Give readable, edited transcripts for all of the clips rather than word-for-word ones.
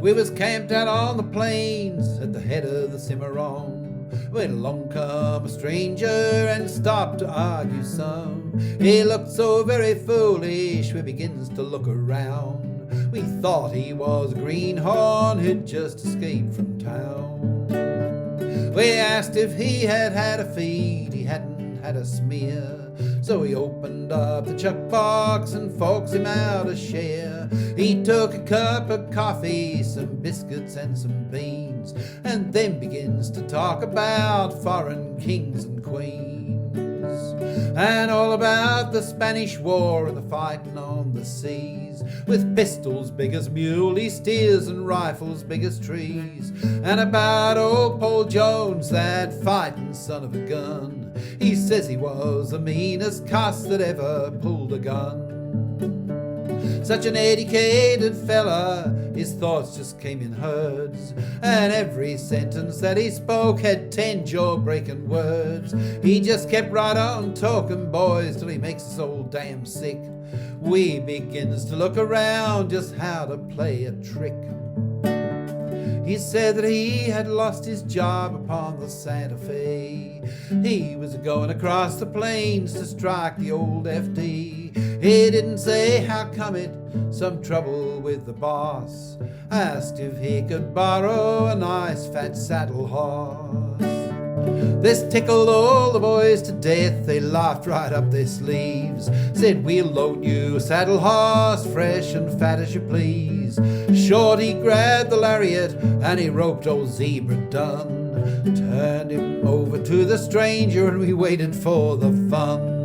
We was camped out on the plains at the head of the Cimarron, when along come a stranger and stopped to argue some. He looked so very foolish, we begins to look around. We thought he was a greenhorn who'd just escaped from town. We asked if he had had a feed, he hadn't had a smear. So he opened up the chuck box and forks him out a share. He took a cup of coffee, some biscuits and some beans, and then begins to talk about foreign kings and queens, and all about the Spanish War and the fighting on the seas, with pistols big as muley steers and rifles big as trees, and about old Paul Jones, that fighting son of a gun. He says he was the meanest cuss that ever pulled a gun. Such an educated fella, his thoughts just came in herds, and every sentence that he spoke had 10 jaw-breaking words. He just kept right on talking, boys, till he makes us all damn sick. We begins to look around just how to play a trick. He said that he had lost his job upon the Santa Fe. He was going across the plains to strike the old FD. He didn't say how come it, some trouble with the boss. Asked if he could borrow a nice fat saddle horse. This tickled all the boys to death, they laughed right up their sleeves. Said, we'll loan you a saddle horse, fresh and fat as you please. Shorty grabbed the lariat and he roped old Zebra Dunn, turned him over to the stranger and we waited for the fun.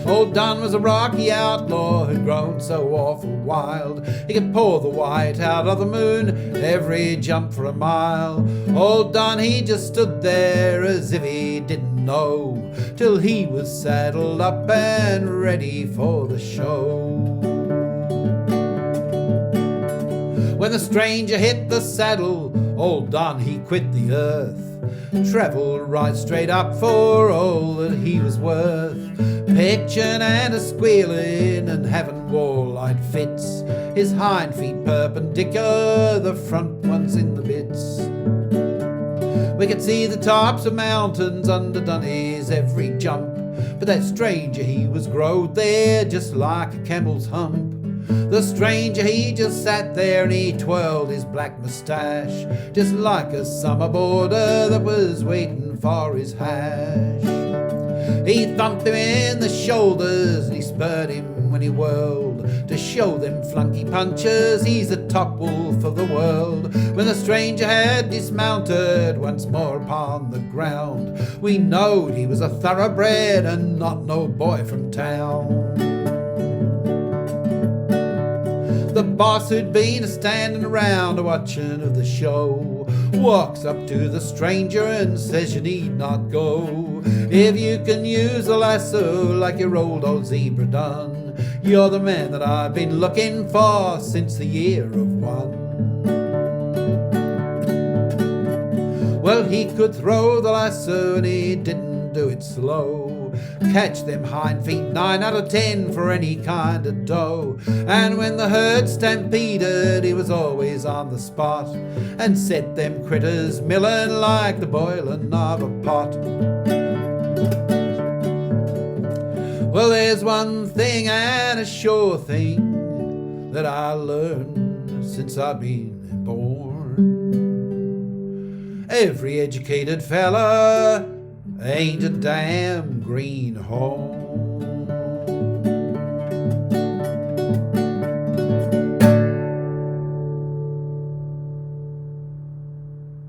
Old Don was a rocky outlaw who'd grown so awful wild. He could pour the white out of the moon every jump for a mile. Old Don, he just stood there as if he didn't know, till he was saddled up and ready for the show. When the stranger hit the saddle, old Don, he quit the earth, travelled right straight up for all that he was worth, pitching and a squealing and having wall-eyed fits, his hind feet perpendicular, the front ones in the bits. We could see the tops of mountains under Dunny's every jump, but that stranger, he was growed there just like a camel's hump. The stranger, he just sat there and he twirled his black moustache, just like a summer boarder that was waiting for his hash. He thumped him in the shoulders and he spurred him when he whirled, to show them flunky punchers he's the top wolf of the world. When the stranger had dismounted once more upon the ground, we knowed he was a thoroughbred and not no boy from town. The boss, who'd been a-standing around a-watching of the show, walks up to the stranger and says, you need not go. If you can use a lasso like your old Zebra Dunn, you're the man that I've been looking for since the year of one. Well, he could throw the lasso and he didn't do it slow, catch them hind feet 9 out of 10 for any kind of dough. And when the herd stampeded, he was always on the spot and set them critters milling like the boiling of a pot. Well, there's one thing and a sure thing that I learned since I've been born. Every educated fella ain't a damn greenhorn.